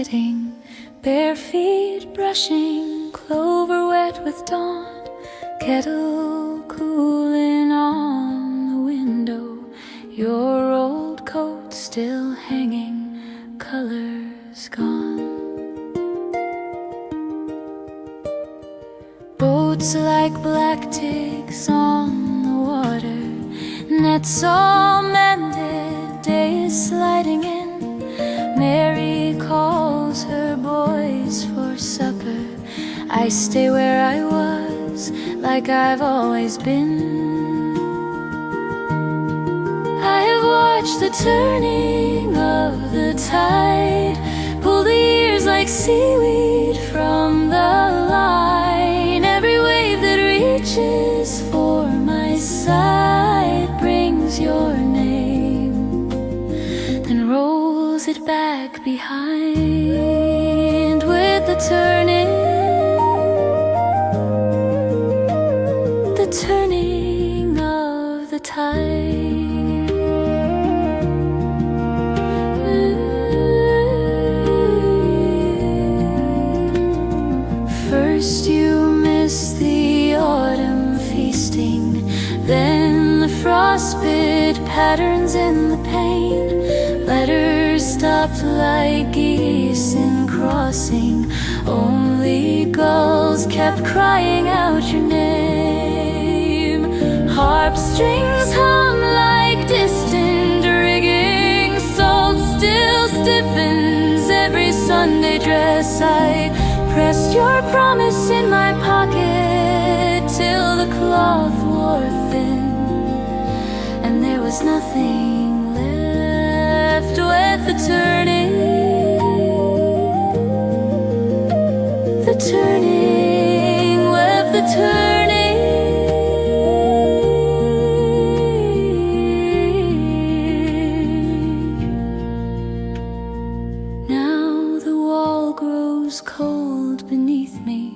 sitting, bare feet brushing, clover wet with dawn, kettle cooling on the window, your old coat still hanging, colors gone. Boats like black ticks on the water, nets all mended, days sliding in. Mary calls her boys for supper. I stay where I was, like I've always been. I have watched the turning of the tide, pull the years like seaweed from the line. Every wave that reaches for my side brings your name, then rolls it back behind with the turning of the tide. First you miss the autumn feasting, then the frostbit patterns in the pane. Letters stopped like geese in crossing, only gulls kept crying out your name. Harp strings hum like distant rigging, salt still stiffens every Sunday dress. I pressed your promise in my pocket till the cloth wore thin, and there was nothing left with the turning with the turning. Now the wall grows cold beneath me,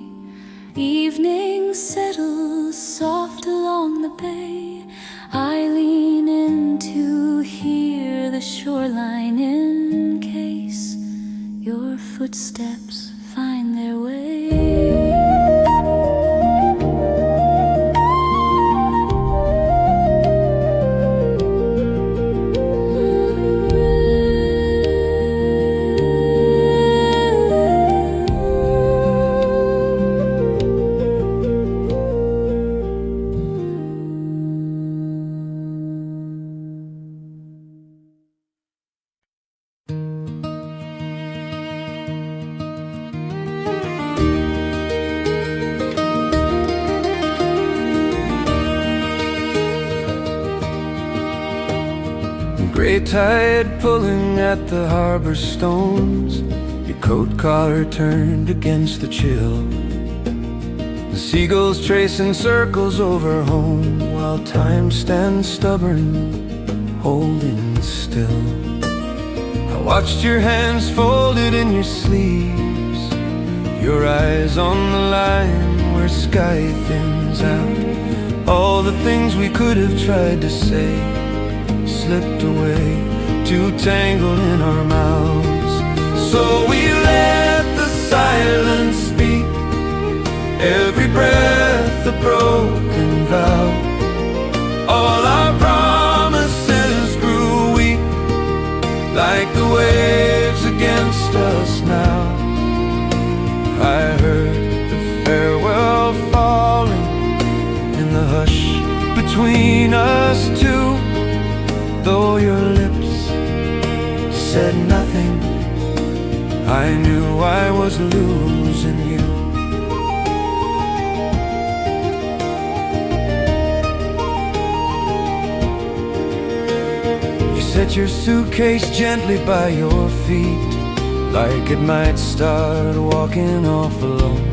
evening settles soft along the bay. I lean in to hear the shoreline in case your footsteps find their way. Gray tide pulling at the harbor stones, your coat collar turned against the chill. The seagulls tracing circles over home, while time stands stubborn, holding still. I watched your hands folded in your sleeves, your eyes on the line where sky thins out. All the things we could have tried to say slipped away, too tangled in our mouths. So we let the silence speak, every breath a broken vow. All our promises grew weak, like the waves against us now. I heard the farewell falling in the hush between us two. Though your lips said nothing, I knew I was losing you. You set your suitcase gently by your feet, like it might start walking off alone.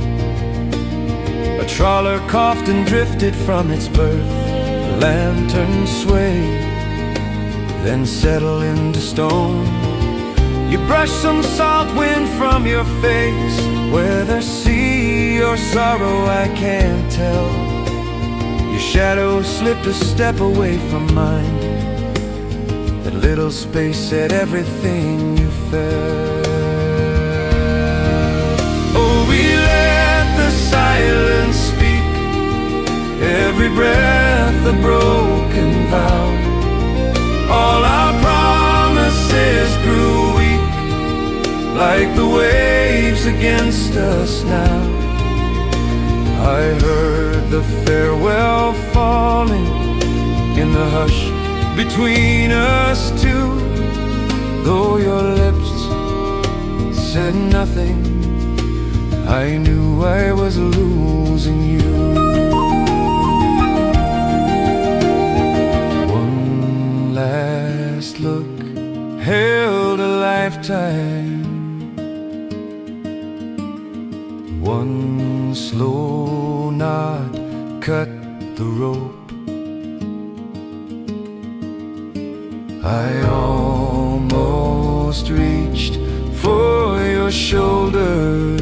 A trawler coughed and drifted from its berth, the lantern swayed, then settle into stone. You brush some salt wind from your face, whether sea or sorrow I can't tell. Your shadow slipped a step away from mine, that little space said everything you felt. silence speak, every breath a broken vow. All our promises grew weak, like the waves against us now. I heard the farewell falling in the hush between us two. Though your lips said nothing, I knew I was losing you. One last look held a lifetime. One slow nod cut the rope. I almost reached for your shoulder,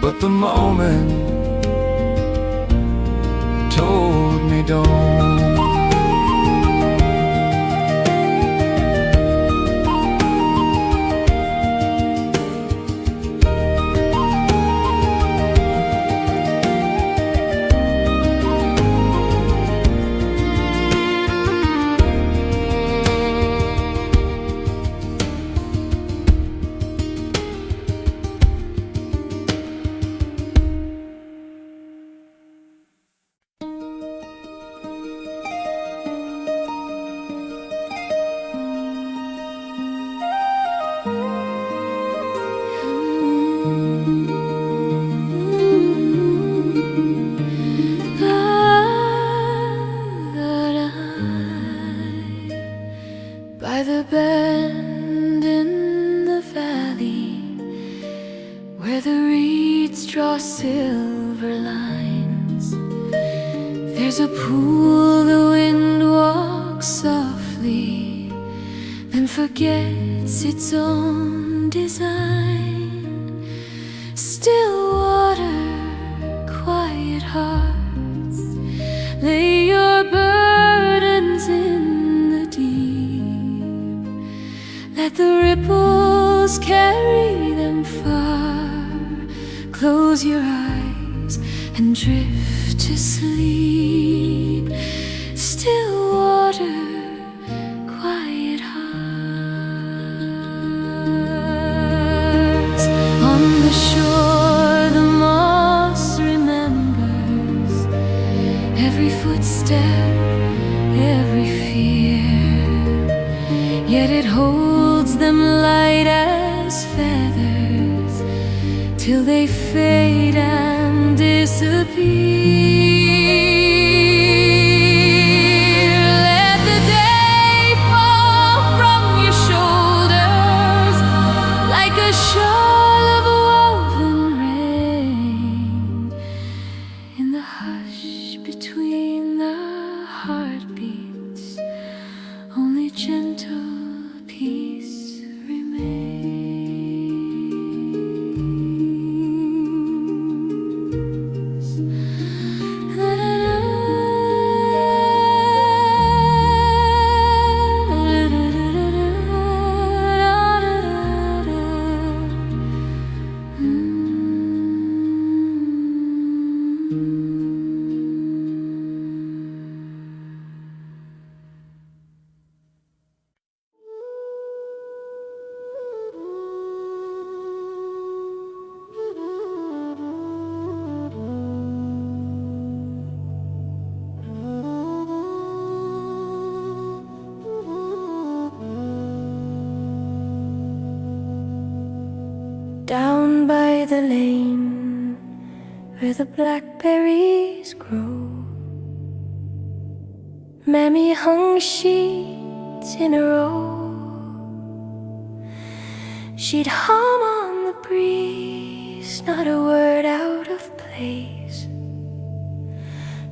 but the moment told me don't. By the bend in the valley, where the reeds draw silver lines, there's a pool the wind walks softly, then forgets its own design. Still water, quiet hearts, lay your burdens in the deep. Let the ripples carry them far. Close your eyes and drift to sleep. Still water, quiet hearts. On the shore the moss remembers every footstep, every fear, yet it holds them light as feathers till they fade and disappear. Let the day fall from your shoulders like a shawl of woven rain. In the hush between the heartbeats, only gentle peace remains. Down by the lane where the blackberries grow, Mammy hung sheets in a row. She'd hum on the breeze, not a word out of place,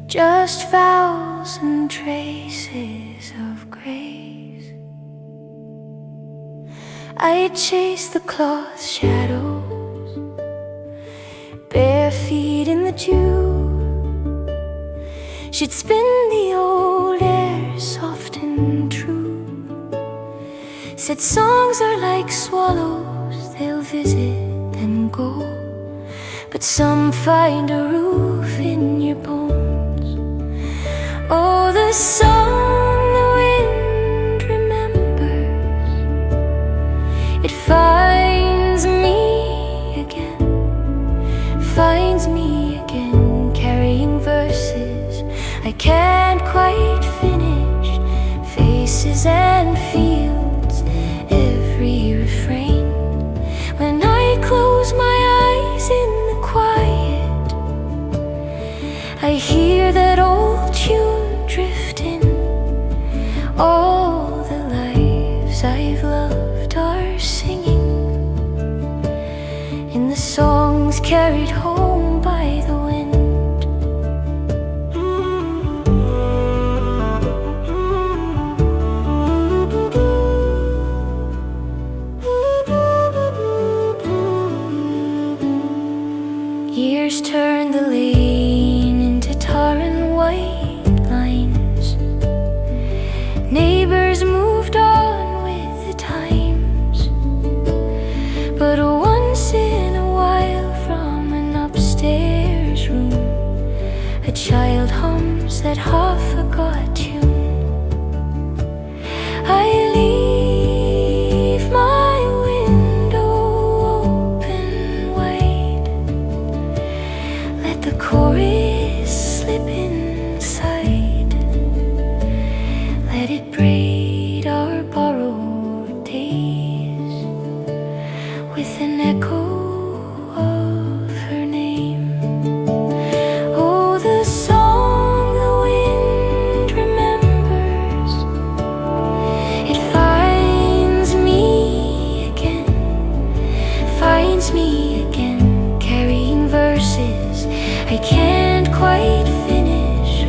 just vowels and traces of grace. I'd chase the cloth shadows, bare feet in the dew. She'd spin the old air soft and true. Said songs are like swallows, they'll visit and go, but some find a roof in your bones. Oh, the song the wind remembers, it finds me again, carrying verses I can't quite finish, faces and fields, every refrain. When I close my eyes in the quiet, I hear that old tune drifting. All the lives I've loved are singing in the songs carried home by the wind. Years turn the lane into tar and white lines. Neighbors moved on with the times, but once in a while from an upstairs room, a child hums that half-forgot tune. I leave my window open wide, let the chorus slip inside, let it braid our borrowed days with an echo of her name. Oh, the song the wind remembers, it finds me again, carrying verses I can't quite finish,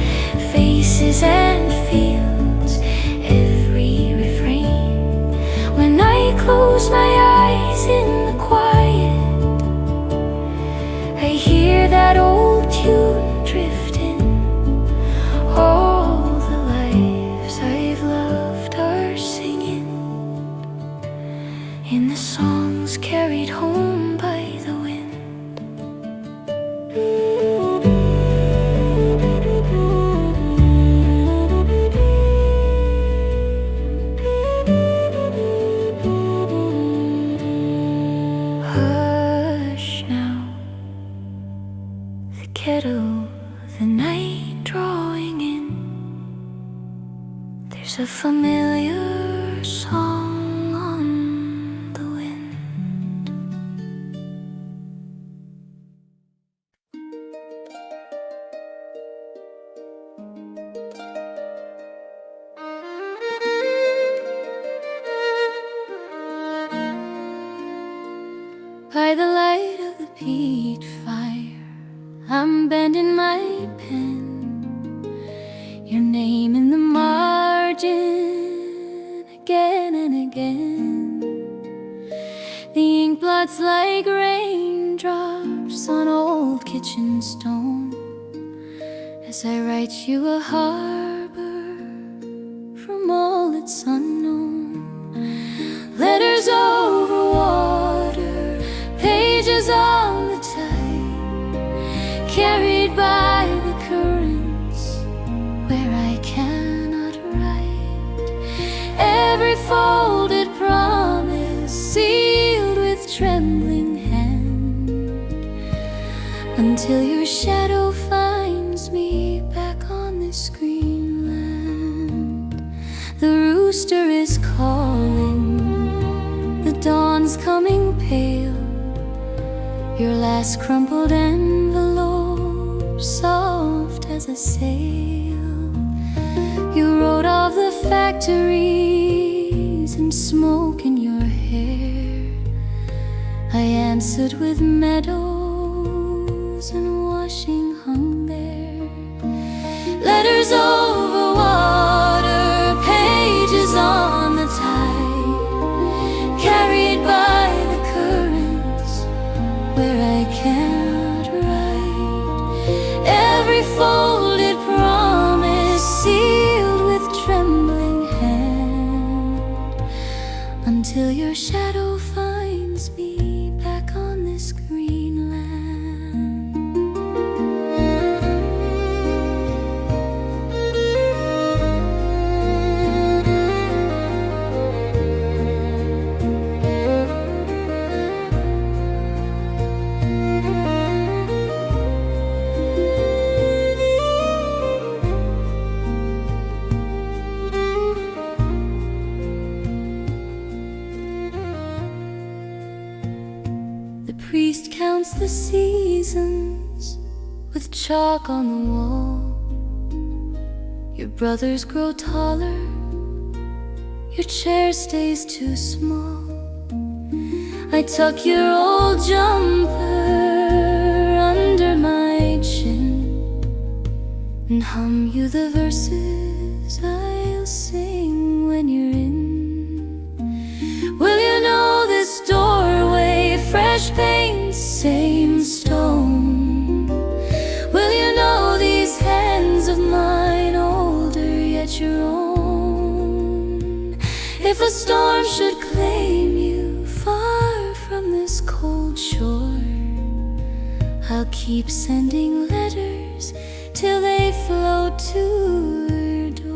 faces and fields, every refrain. When I close my eyes in the quiet, I hear that old tune drifting. All the lives I've loved are singing in the songs carried home by the wind. Hush now, the kettle, the night drawing in. There's a familiar song on the wind. By the light of the peat fire, I'm bending my pen, your name in the margin again and again. The ink blots like raindrops on old kitchen stone, as I write you a harbor from all its unknown. Letters over water, pages on the tide, carried by the currents where I cannot write. Every folded promise sealed with trembling hand, until your shadow finds me back on this green land. The rooster is calling, the dawn's coming pale, your last crumpled envelope soft as a sail. You wrote of the factories and smoke in your hair. I answered with meadows and washing hung there. Letters over water, pages on the tide, carried by the currents where I can't write. Every folded promise sealed with trembling hand, until your shadow finds me back on this green land. seasons with chalk on the wall. Your brothers grow taller, your chair stays too small. I tuck your old jumper under my chin and hum you the verses I'll sing when you're in. Will you know this doorway, fresh paint, same stone? Will you know these hands of mine, older yet your own? If a storm should claim you far from this cold shore, I'll keep sending letters till they float to her door.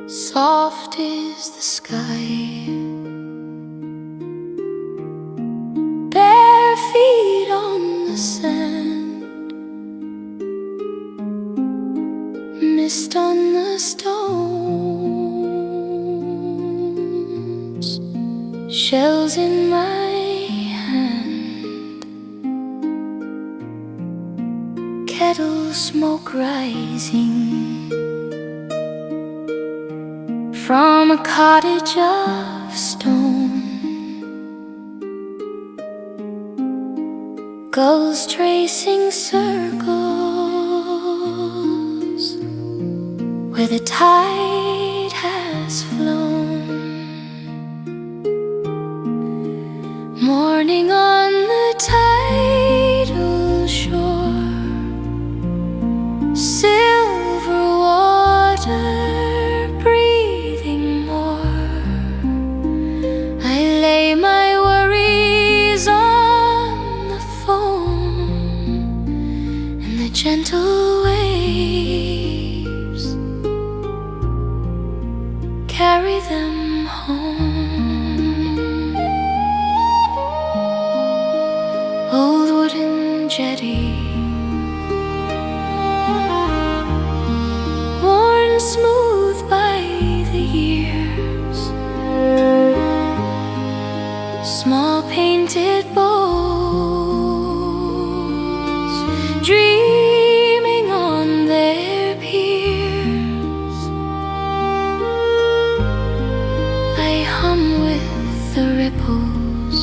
Soft is the sky, bare feet on the sand, mist on the stones, shells in my hand, kettle smoke rising from a cottage of stone, gulls tracing circles where the tide has flown, morning on the tidal shore, silver water gentle waves carry them home. Old wooden jetty, worn smooth by the years, small painted boats dreaming on their piers. I hum with the ripples,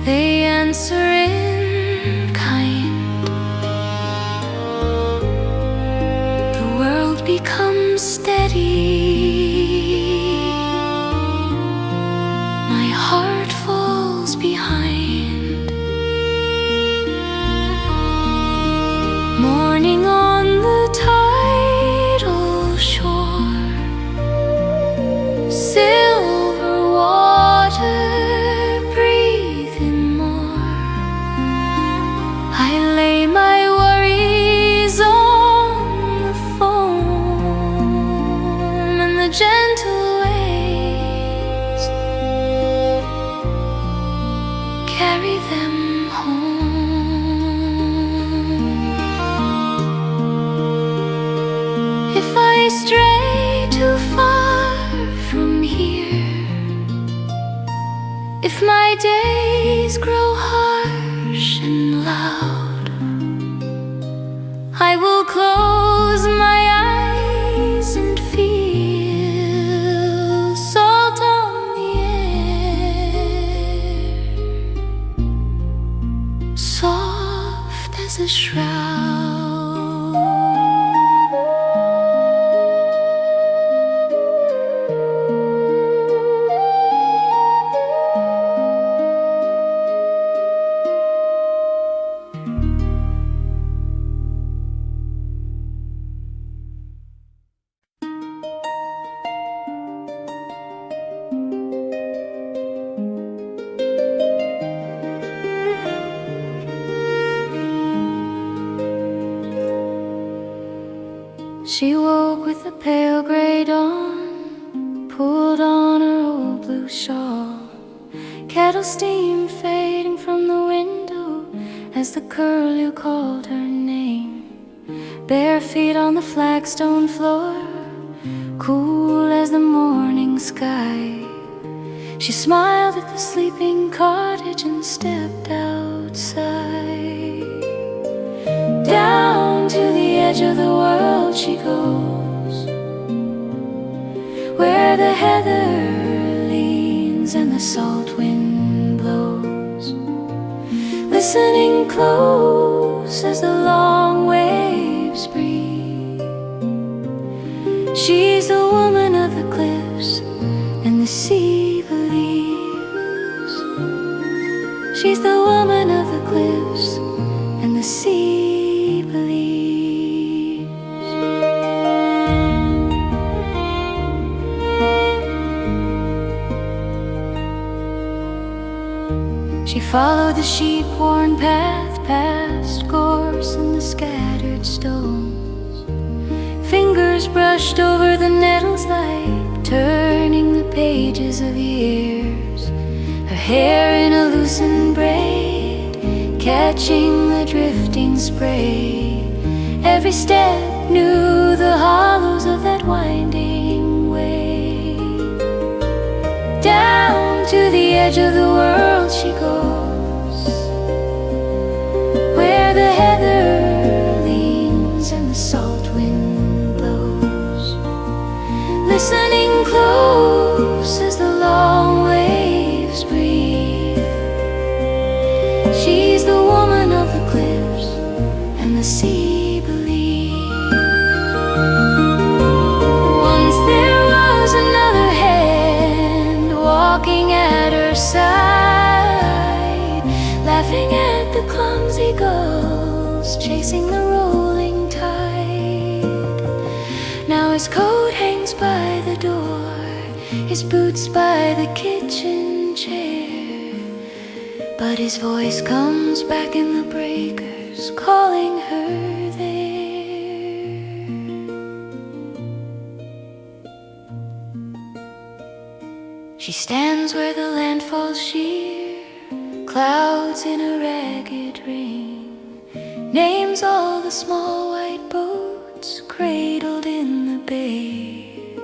they answer in kind. The world becomes steady, my heart falls behind. Morning on the tidal shore, silver water breathing more. I lay my worries on the foam, and the gentle waves carry them home. If I stray too far from here, if my days grow harsh and loud, I will close my eyes and feel salt on the air, soft as a shroud. She woke with the pale gray dawn, pulled on her old blue shawl. Kettle steam fading from the window as the curlew called her name. Bare feet on the flagstone floor, cool as the morning sky. She smiled at the sleeping cottage and stepped outside. Down to the edge of the world she goes, where the heather leans and the salt wind blows, listening close as the long waves breathe. She's the woman of the cliffs and the sea believes. She's the woman of the cliffs and the sea believes. She followed the sheep-worn path past gorse and the scattered stones. Fingers brushed over the nettles like turning the pages of years. Her hair in a loosened braid, catching the drifting spray. Every step knew the hollows of that winding way. Down to the edge of the world she goes, where the heather leans and the salt wind blows, listening close as the long waves breathe. She's the woman of the cliffs and the sea believes. Once there was another hand walking at her side, laughing at the clumsy gulls chasing the rolling tide. Now his coat hangs by the door, his boots by the kitchen chair, but his voice comes back in the breakers, calling her there. She stands where the land falls sheer, clouds in a ragged ring, names all the small white boats cradled in the bay.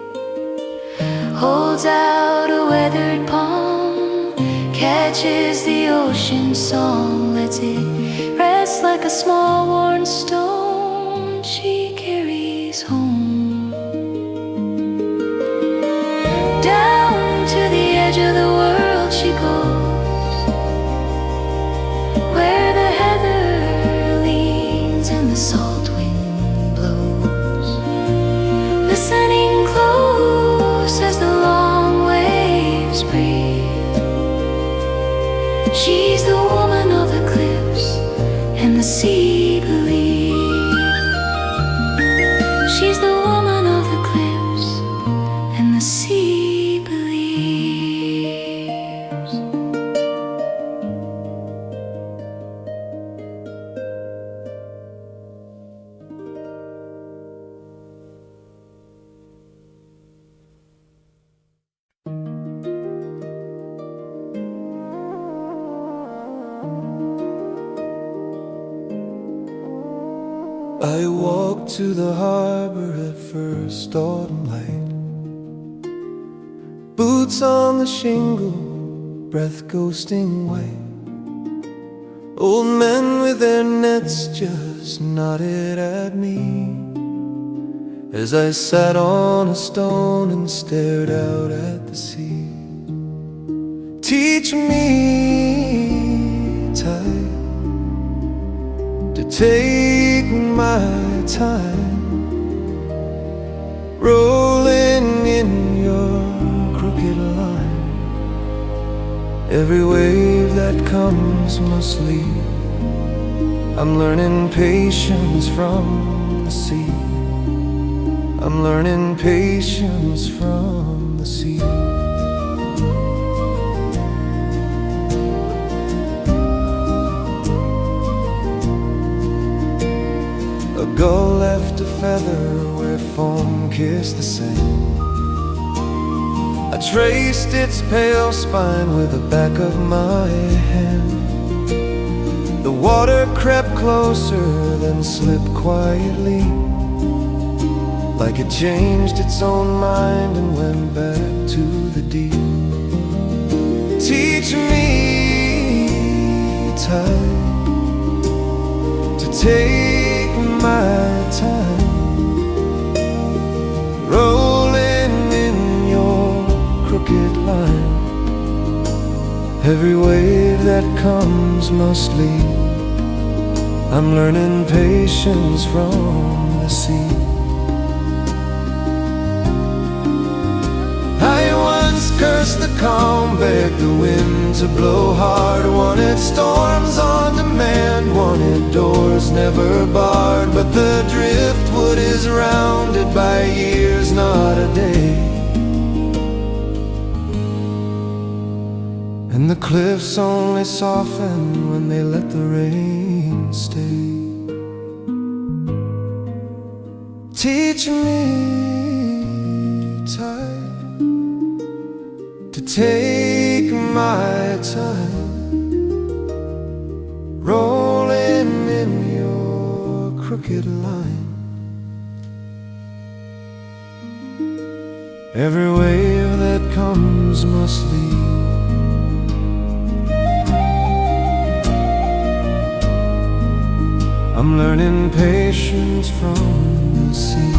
Holds out a weathered palm, catches the ocean's song, lets it rest like a small worn stone she carries home. Down to the edge of the world she goes, where the heather leans and the salt wind blows, listening close as the long waves breathe. She's the woman of the cliffs and the sea believes. She's the woman of the cliffs and the sea believes. I walked to the harbor at first autumn light, boots on the shingle, breath ghosting white. Old men with their nets just nodded at me as I sat on a stone and stared out at the sea. Teach me, tide, to take my time, rolling in your crooked line. Every wave that comes must leave. I'm learning patience from the sea. I'm learning patience from the sea. A A gull left a feather where foam kissed the sand. I traced its pale spine with the back of my hand. The water crept closer, then slipped quietly, like it changed its own mind and went back to the deep. Teach me, time, to take my time, rolling in your crooked line. Every wave that comes must leave. I'm learning patience from the sea. I once cursed the calm, begged the wind to blow hard, wanted storms on demand, wanted doors never barred. But the driftwood is rounded by years, not a day, and the cliffs only soften when they let the rain stay. Teach me, time, to take my time, rolling in your crooked line. Every wave that comes must leave. I'm learning patience from the sea.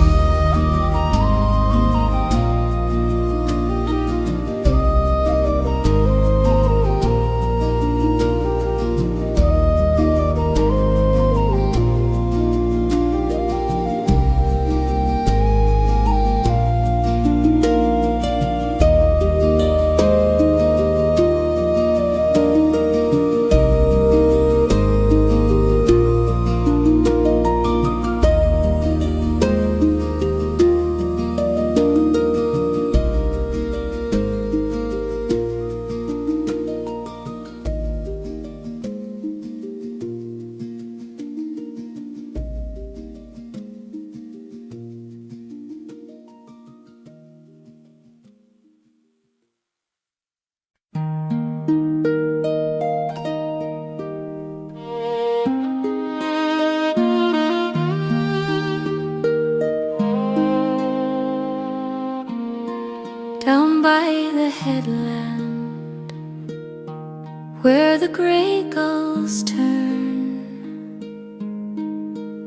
Down by the headland, where the grey gulls turn,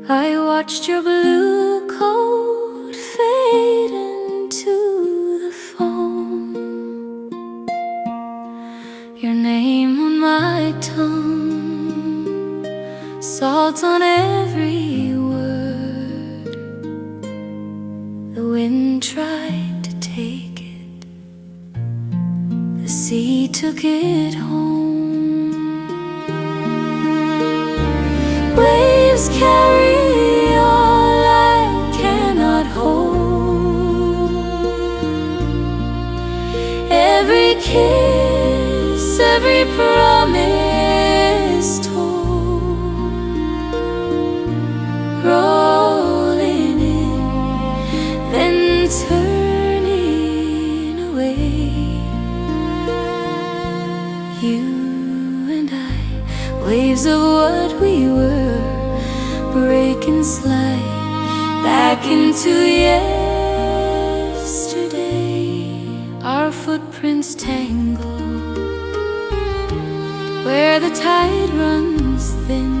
I watched your blue coat fade into the foam, your name on my tongue, salt on every word. The wind tried to take it, the sea took it home. Waves carry all I cannot hold. Every kiss, every promise told, rolling in, then turning away. You and I, waves of what we were, break and slide back into yesterday. Our footprints tangle where the tide runs thin.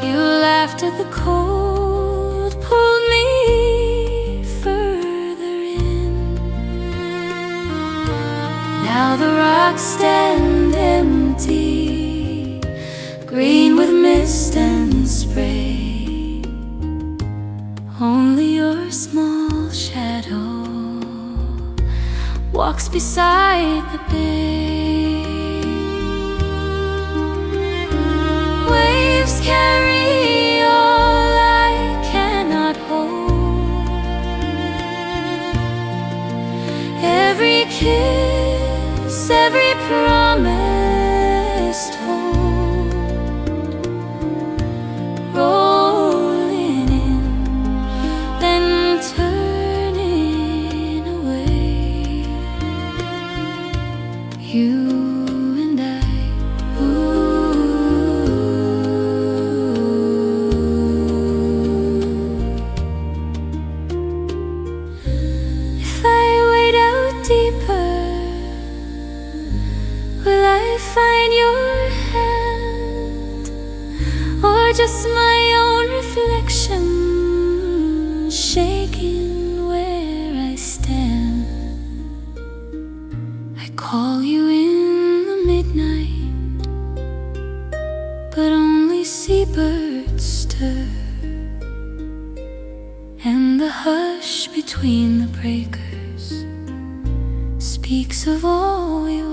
You laughed at the cold, pulled me further in. Now the rocks stand empty, green with mist and spray. Only your small shadow walks beside the bay. Waves carry all I cannot hold. Every kiss, every promise told, just my own reflection, shaking where I stand. I call you in the midnight, but only seabirds stir, and the hush between the breakers speaks of all we were.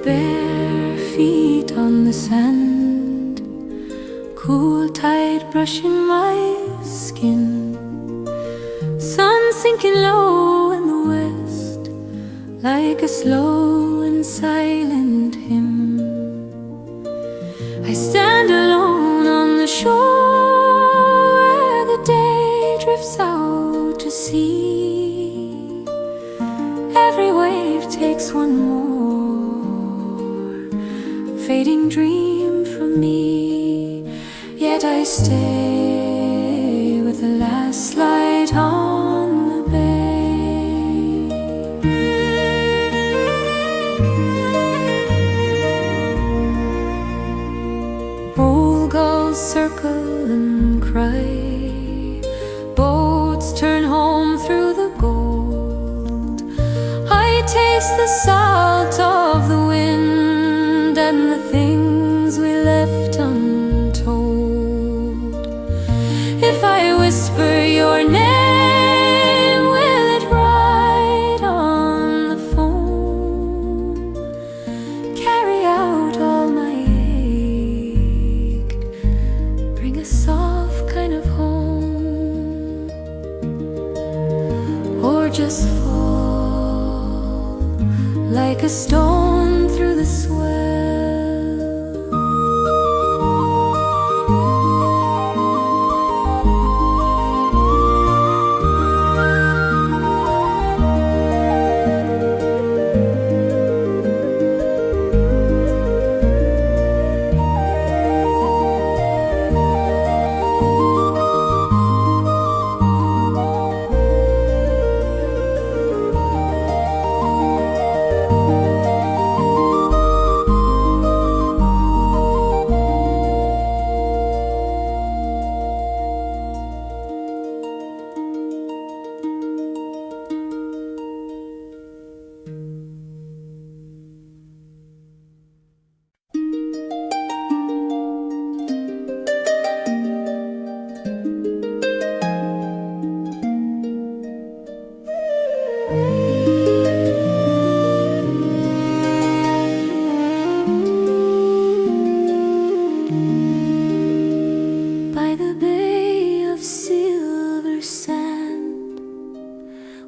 Bare feet on the sand, cool tide brushing my skin, sun sinking low in the west like a slow and silent hymn. I stand alone on the shore where the day drifts out to sea. Every wave takes one more fading dream from me, yet I stay with the last light on the bay. Old gulls circle and cry, boats turn home through the gold. I taste the salt of the wind and the things we left untold. If I whisper your name, will it ride on the phone? Carry out all my ache, bring a soft kind of home, or just fall like a stone through the swell.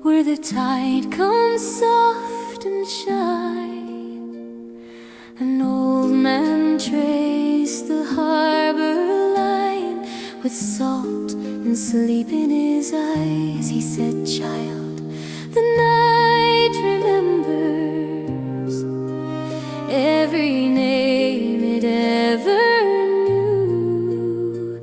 Where the tide comes soft and shy, an old man traced the harbor line with salt and sleep in his eyes. He said, "Child, the night remembers every name it ever knew,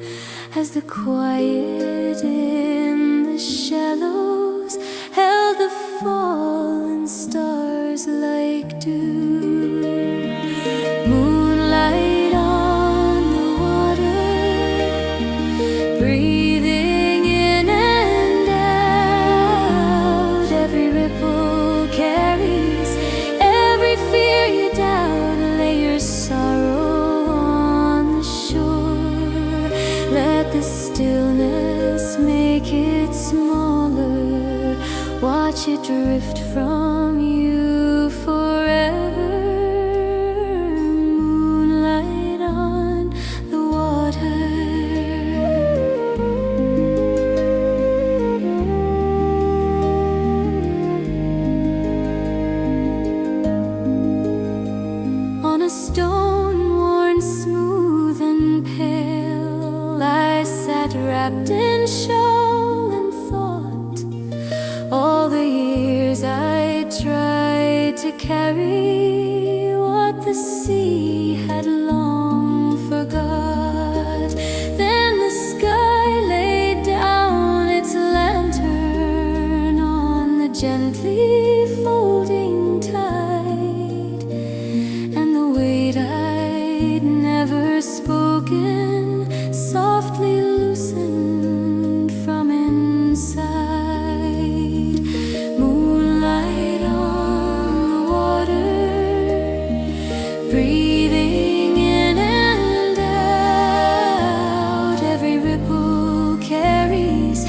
as the quiet in the shallows held the fallen stars like dew. Moonlight on the stillness make it smaller. Watch it drift from you forever. Moonlight on the water. On a stone worn smooth and pale, I sat wrapped in shawl and thought. All the years I tried to carry what the sea had long forgot. Then the sky laid down its lantern on the gently folding tide, and the weight I'd never spoken softly loosened from inside. Moonlight on the water, breathing in and out. Every ripple carries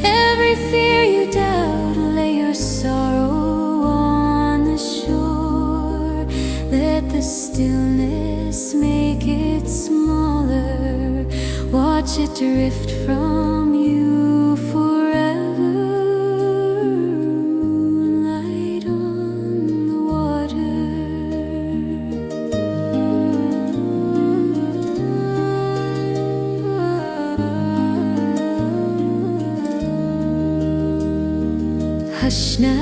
every fear you doubt. Lay your sorrow on the shore. Let the stillness make it smaller. Watch it drift from you forever. Moonlight on the water. Hush now,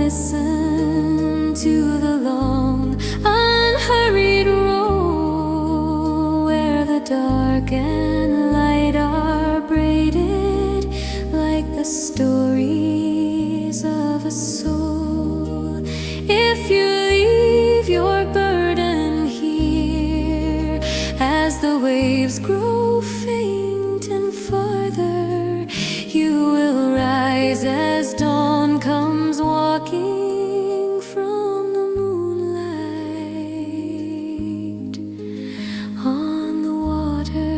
listen to the long, unhurried roll, where the dark and light are braided like the stories of a soul. If you leave your burden here, as the waves grow faint and farther, you will rise as dawn comes walking from the moonlight on the water.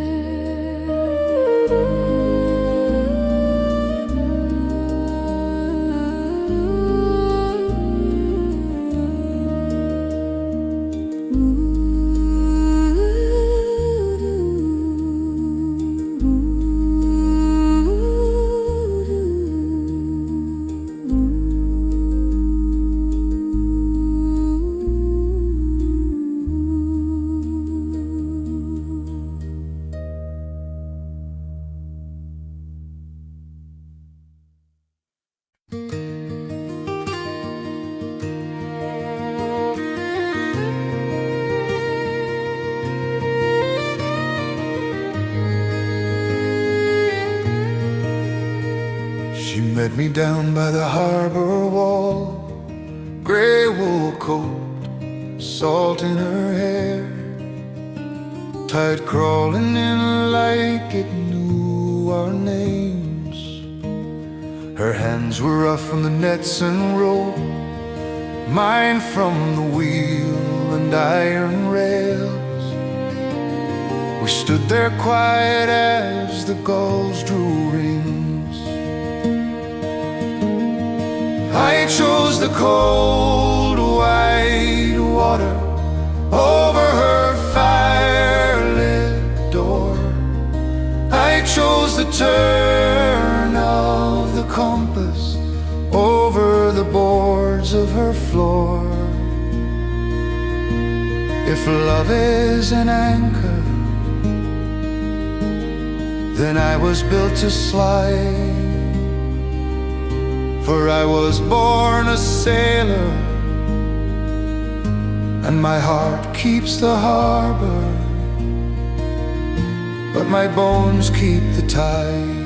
She met me down by the harbor wall, gray wool coat, salt in her hair, tide crawling in like it knew our names. Her hands were rough from the nets and rope, mine from the wheel and iron rails. We stood there quiet as the gulls drew rings. I chose the cold, white water over her firelit door. I chose the turn of the compass over the boards of her floor. If love is an anchor, then I was built to slide. For I was born a sailor, and my heart keeps the harbor, but my bones keep the tide.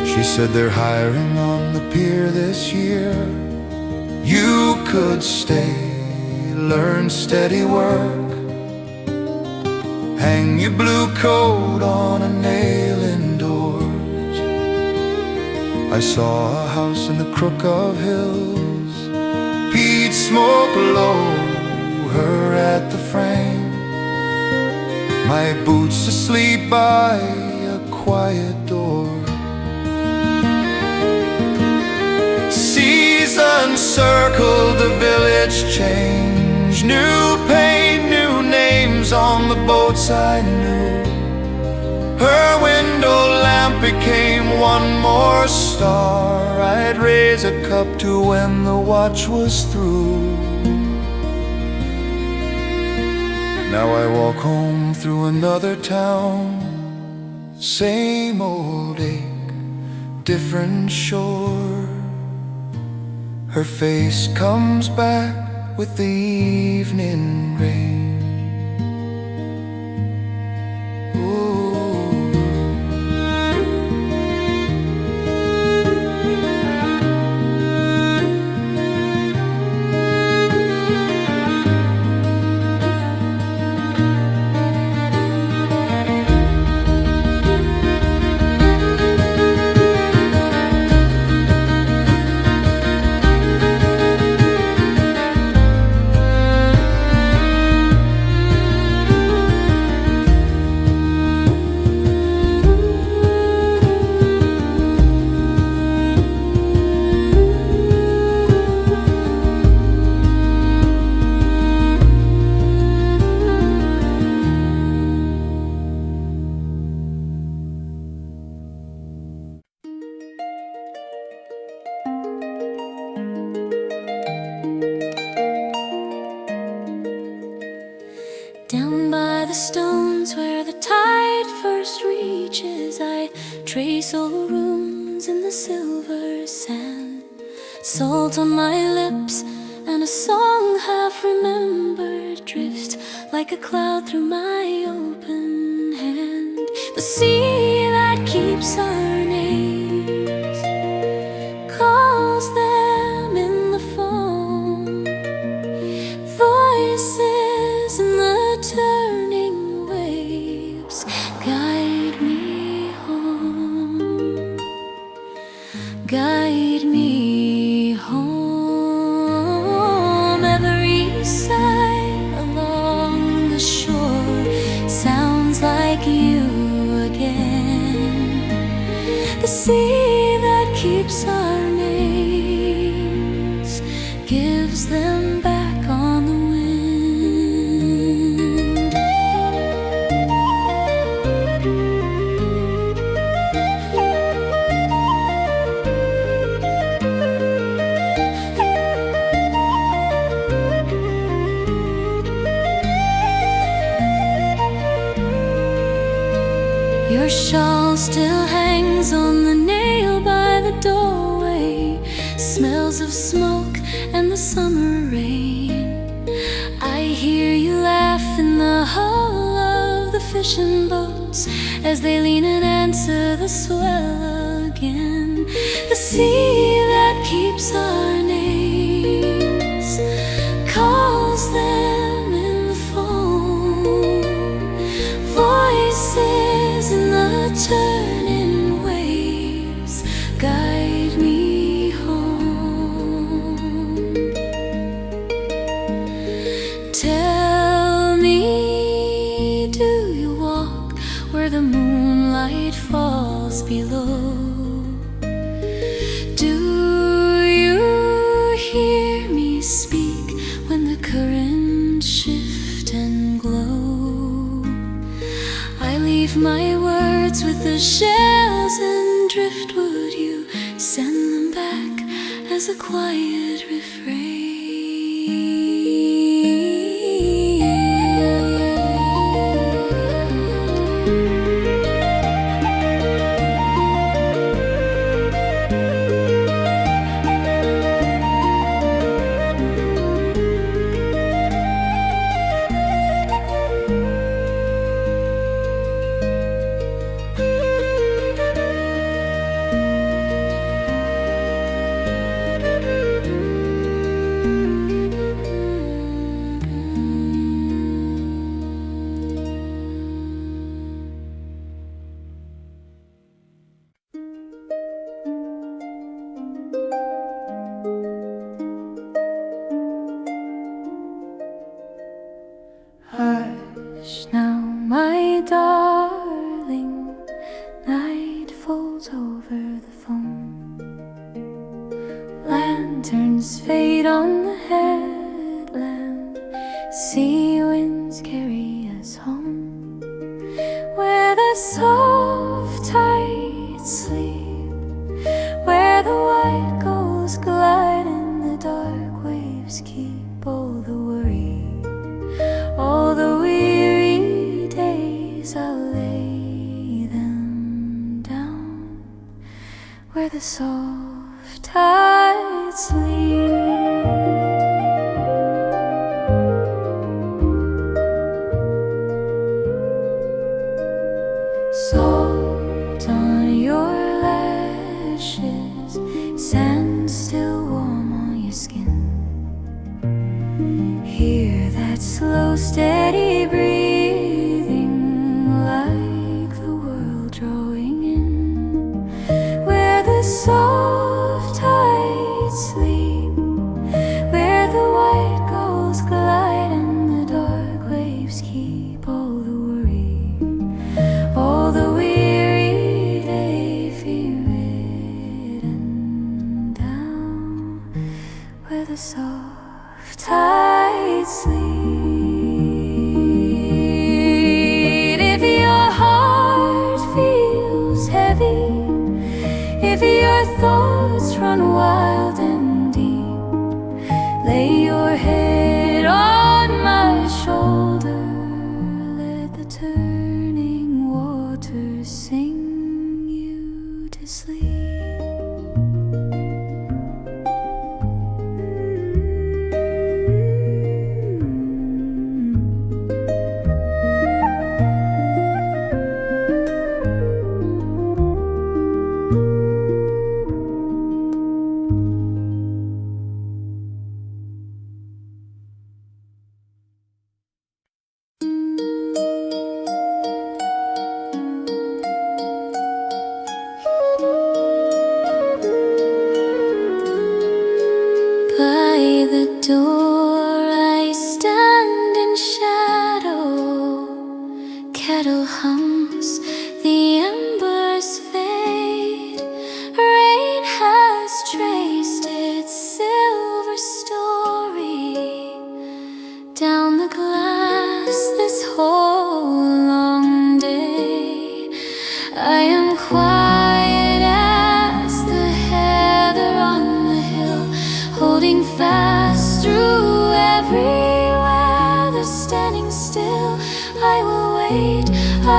She said they're hiring on the pier this year. You could stay, learn steady work, hang your blue coat on a nail indoors. I saw a house in the crook of hills, peat smoke below her at the frame. my boots asleep by a quiet door. Seasons circled the village change, new paint, new names on the boats I knew. Her window lamp became one more star I'd raise a cup to when the watch was through. Now I walk home through another town, same old ache, different shore. Her face comes back with the evening rain. Down by the stones where the tide first reaches, I trace old runes in the silver sand. Salt on my lips and a song half remembered drifts like a cloud through my open hand. The sea that keeps our names calls them in the foam. Voices in the turning waves guide me home, guide me home. Every sigh along the shore sounds like you again. The sea that keeps our names gives them back on the wind. Your shawl still hangs on the nail by the doorway, smells of smoke and the summer rain. I hear you laugh in the hull of the fishing boats as they lean and answer the swell again. The sea that keeps our names calls them in the foam. Voices in the turning waves guide me home. Tell me, do you walk where the moonlight falls below? Do you hear me speak when the currents shift and glow? I leave my words with the shells and driftwood. You send them back as a quiet refrain. Hush now, my me, darling. Night folds over the foam. Lanterns fade on the headland. Sea winds carry us home, where the soft tides sleep, where the white gulls glide and the dark waves keep all the worry, all the weary days. I'll lay them down where the soft tides sleep. Salt on your lashes, sand still warm on your skin. Hear that slow, steady breathing, like the world drawing in, where the soft tides sleep, where the white gulls glide and the dark waves keep all the worry, all the weary day fear written down where the soft tides sleep. If your heart feels heavy, if your thoughts run wild and deep, lay your head on my shoulder. Let the turning waters sing you to sleep. By the door I stand in shadow. Kettle hums, the embers fade. Rain has traced its silver story down the glass this whole long day. I am quiet as the heather on the hill, holding fast through every weather, standing still. I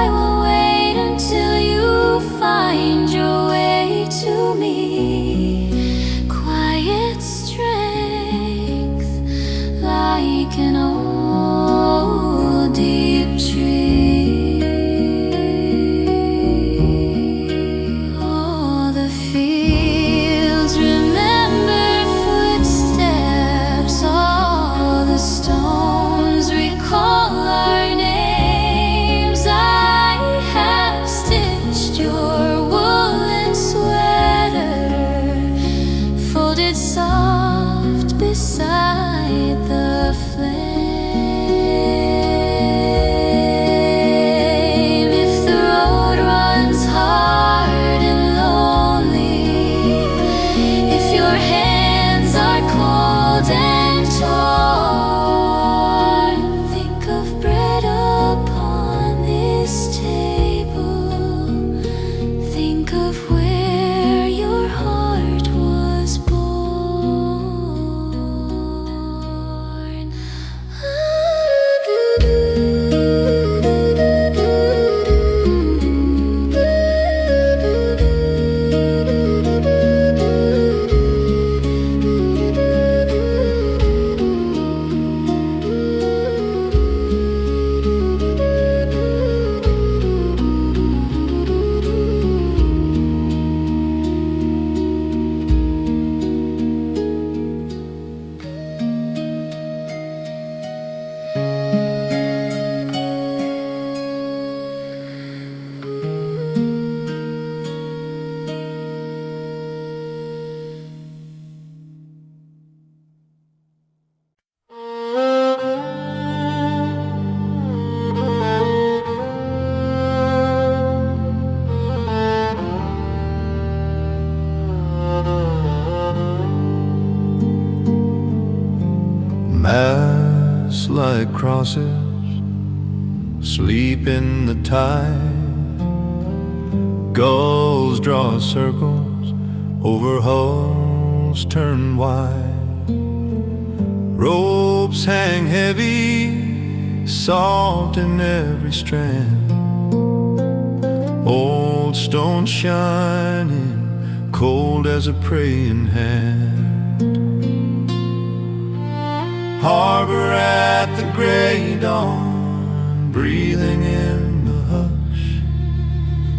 will wait until you find your way to me. Quiet strength, like an old crosses sleep in the tide. Gulls draw circles over hulls turned wide. Ropes hang heavy, salt in every strand. Old stone shining, cold as a praying hand. Harbor at the gray dawn, breathing in the hush.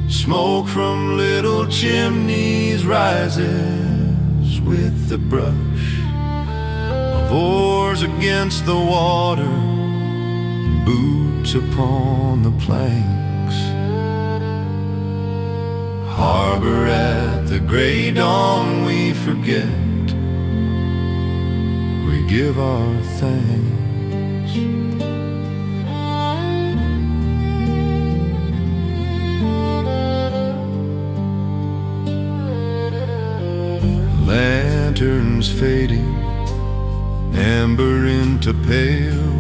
Smoke from little chimneys rises with the brush of oars against the water, boots upon the planks. Harbor at the gray dawn, we forget, we give our thanks. Lanterns fading, amber into pale.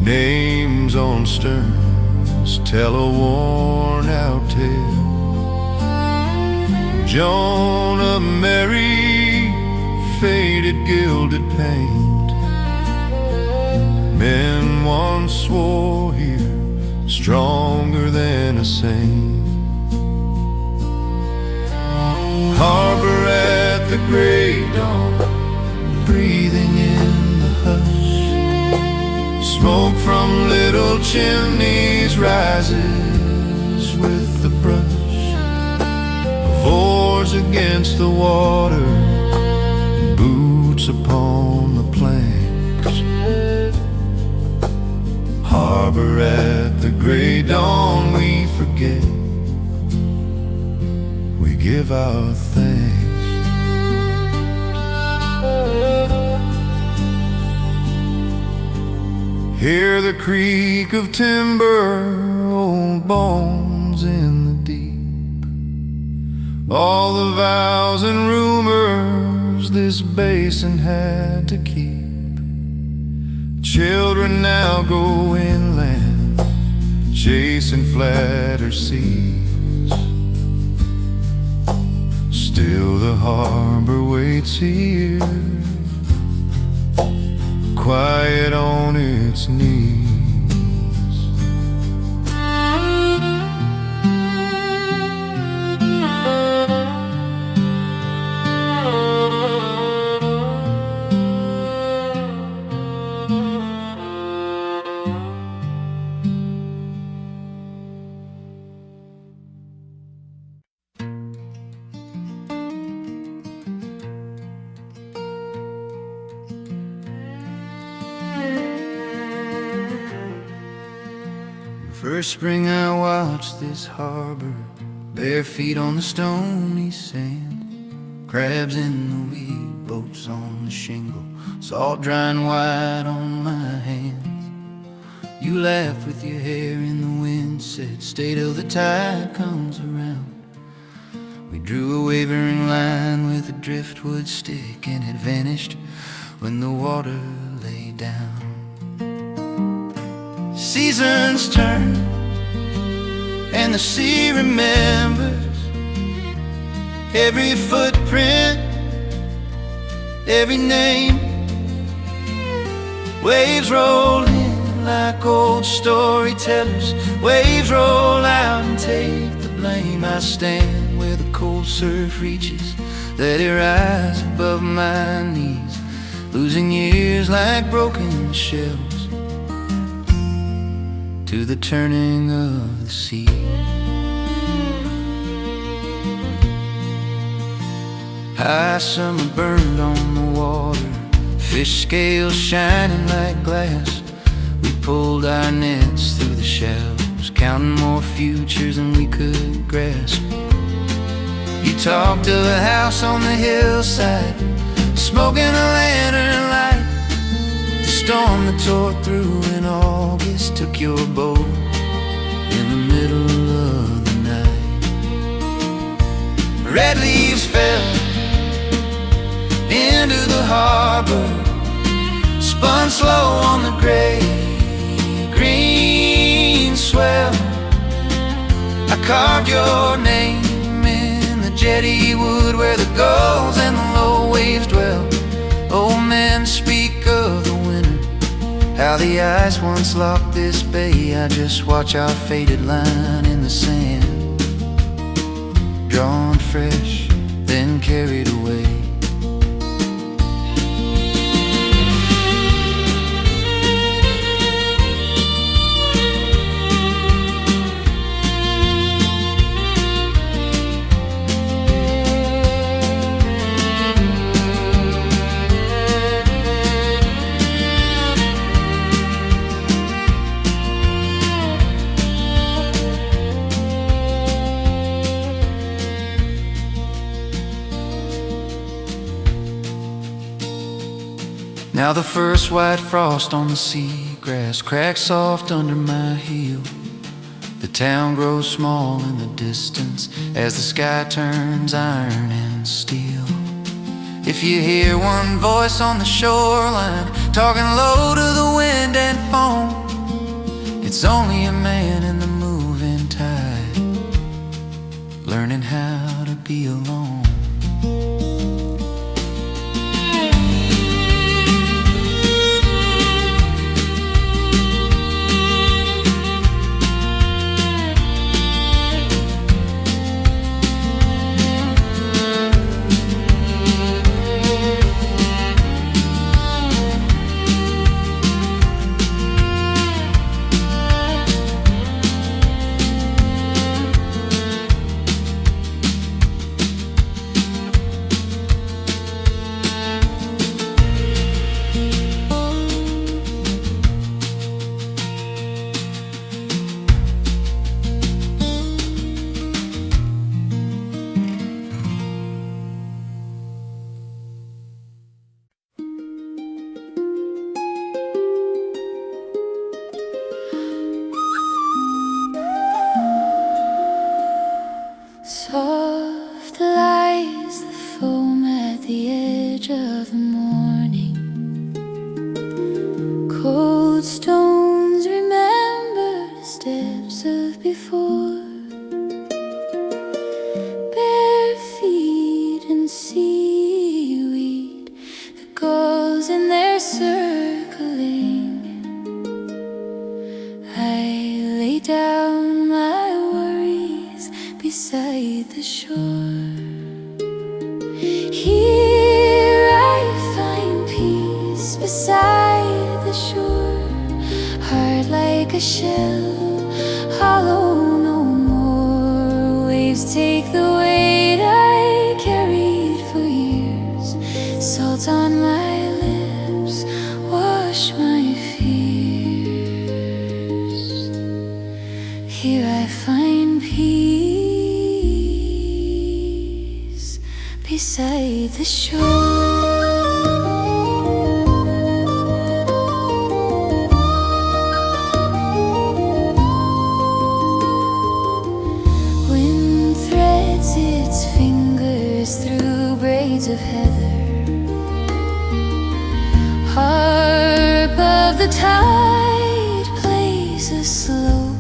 Names on sterns tell a worn-out tale. Jonah, Mary, faded gilded paint. Men once swore here, stronger than a saint. Harbor at the gray dawn, breathing in the hush. Smoke from little chimneys rises with the brush of oars against the water, and boots upon the planks. Harbor at the gray dawn, we forget, we give our thanks. Hear the creak of timber, old bones in the deep. All the vows and rumors this basin had to keep. Children now go inland, chasing flatter seas. Still the harbor waits here, quiet on its knees. First spring I watched this harbor, bare feet on the stony sand. Crabs in the weed, boats on the shingle, salt drying white on my hands. You laughed with your hair in the wind, said stay till the tide comes around. We drew a wavering line with a driftwood stick, and it vanished when the water lay down. Seasons turn, and the sea remembers every footprint, every name. Waves roll in like old storytellers, waves roll out and take the blame. I stand where the cold surf reaches, let it rise above my knees, losing years like broken shells to the turning of the sea. High summer burned on the water, fish scales shining like glass. We pulled our nets through the shells, counting more futures than we could grasp. You talked of a house on the hillside, smoking a lantern light. The storm that tore through in August took your boat in the middle of the night. Red leaves fell into the harbor, spun slow on the gray-green swell. I carved your name in the jetty wood where the gulls and the low waves dwell. Old men speak of the winter, how the ice once locked this bay. I just watch our faded line in the sand, drawn fresh, then carried away. Now the first white frost on the seagrass cracks soft under my heel. The town grows small in the distance as the sky turns iron and steel. If you hear one voice on the shoreline talking low to the wind and foam, it's only a man in the moving tide, learning how to be alone. Soft lies the foam at the edge of the morning. Cold stones remember the steps of before. Bare feet and seaweed, the gulls in their circling. I lay down my worries beside the shore. Here I find peace beside the shore. Hard like a shell, hollow no more. Waves take the weight I carried for years. Salt on my lips, wash my fears. Here I find peace beside the shore. Wind threads its fingers through braids of heather. Harp of the tide plays a slow,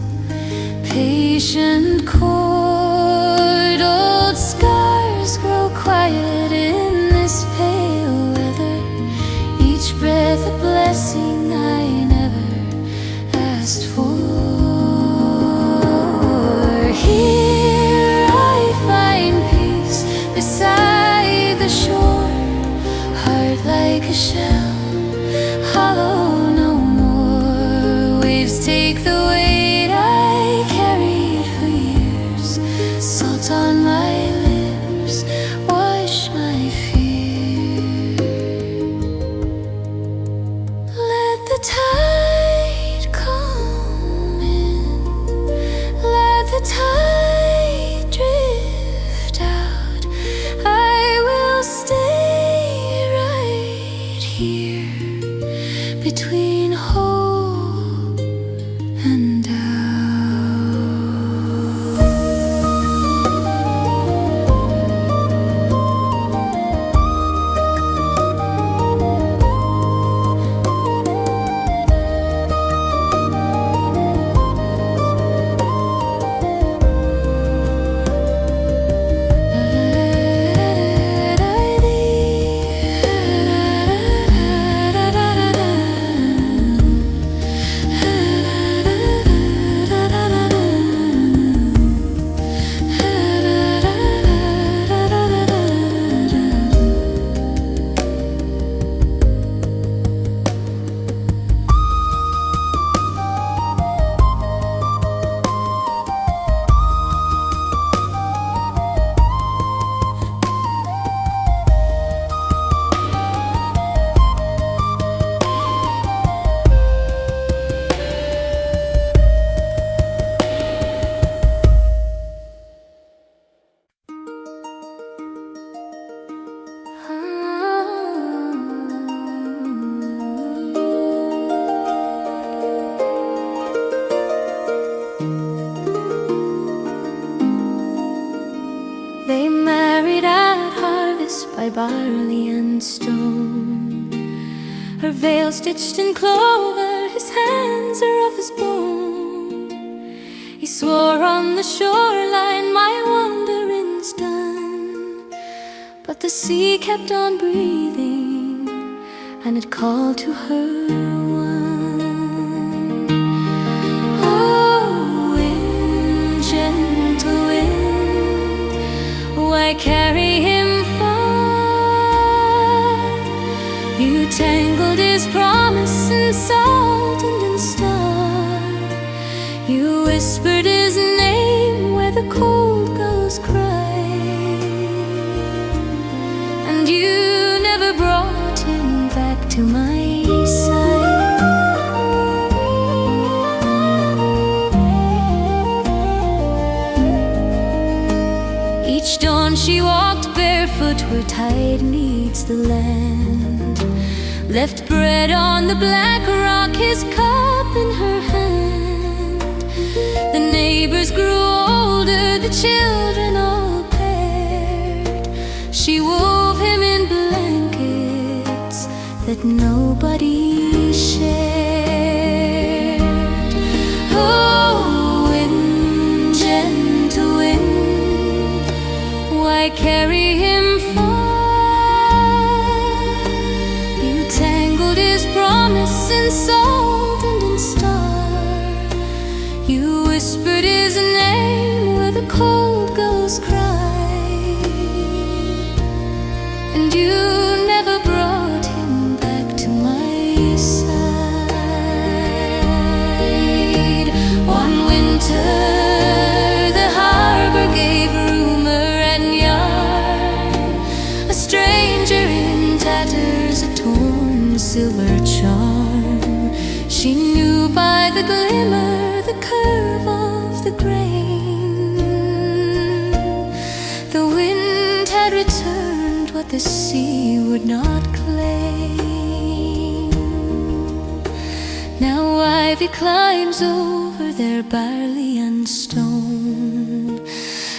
patient chord. Old scars grow quiet in this pale weather. Each breath a blessing I never asked for. Here I find peace beside the shore. Hard like a shell, hollow no more. Waves take the weight I carried for years. barley and stone. Her veil stitched in clover, his hands are of his bone. He swore on the shoreline, my wandering's done. But the sea kept on breathing, and it called to her one. Oh, wind, gentle wind, why carry him far? You tangled his promise in salt and in star. You whispered his name where the cold gulls cry, and you never brought him back to my side. Each dawn she walked barefoot where tide meets the land, left bread on the black rock, his cup in her hand. The neighbors grew older, the children all paired. She wove him in blankets that nobody shared. Oh, wind, gentle wind, why carry him far? You tangled his promise in salt and in star. You whispered his name where the cold gulls cry, and you never brought him back to my side. One winter the harbor gave rumor and yarn, a stranger in tatters, a torn silver charm. She knew by the glimmer, the curve of the grain. The wind had returned what the sea would not claim. Now ivy climbs over their barley and stone.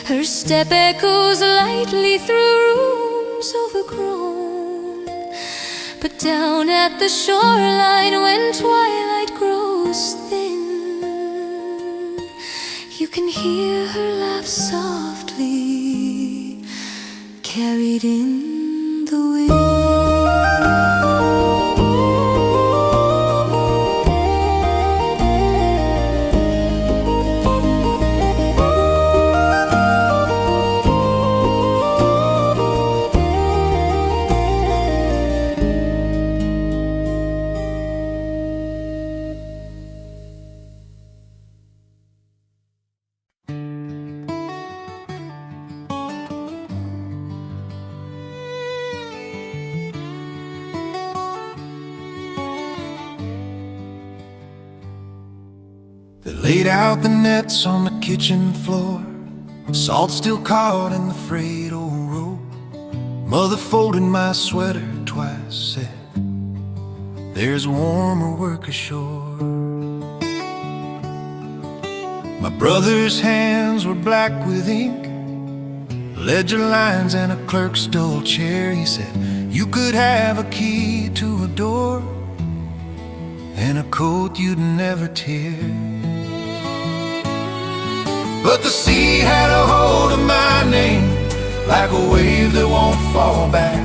Her step echoes lightly through rooms overgrown. But down at the shoreline, when twilight grows thin, you can hear her laugh softly, carried in the wind. They laid out the nets on the kitchen floor, salt still caught in the frayed old rope. Mother folded my sweater twice, said, there's warmer work ashore. My brother's hands were black with ink, ledger lines and a clerk's dull chair. He said, you could have a key to a door and a coat you'd never tear. But the sea had a hold of my name, like a wave that won't fall back.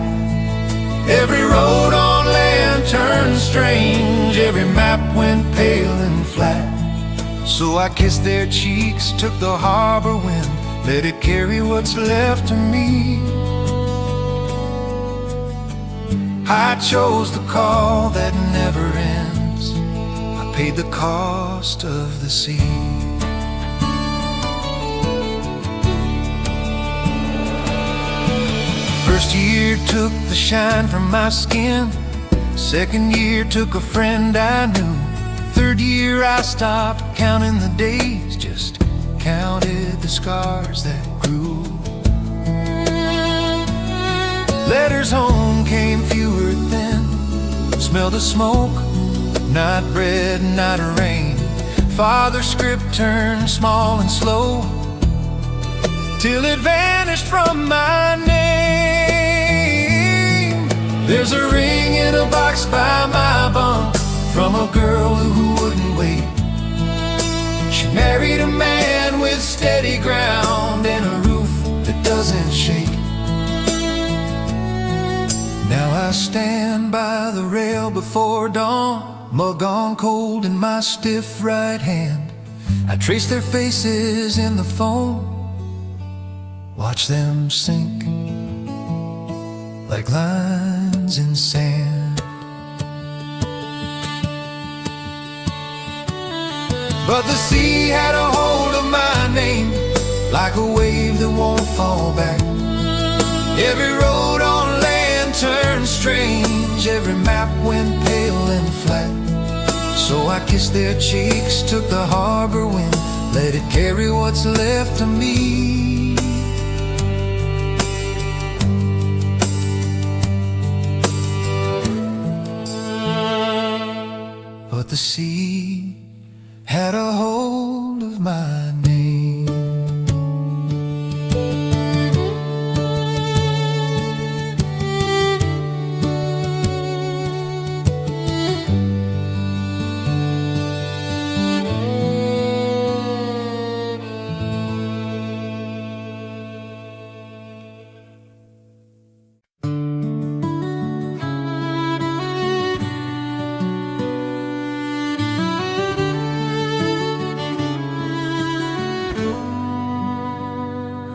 Every road on land turned strange, every map went pale and flat. So I kissed their cheeks, took the harbor wind, let it carry what's left of me. I chose the call that never ends, I paid the cost of the sea. First year took the shine from my skin, second year took a friend I knew. Third year I stopped counting the days, just counted the scars that grew. Letters home came fewer thin, smelled of smoke, not bread, not rain. Father's script turned small and slow, till it vanished from my name. There's a ring in a box by my bunk from a girl who wouldn't wait. She married a man with steady ground and a roof that doesn't shake. Now I stand by the rail before dawn, mug on cold in my stiff right hand. I trace their faces in the foam, watch them sink like lines in sand. But the sea had a hold of my name, like a wave that won't fall back. Every road on land turned strange, every map went pale and flat. So I kissed their cheeks, took the harbor wind, let it carry what's left of me. But the sea had a hold of my name.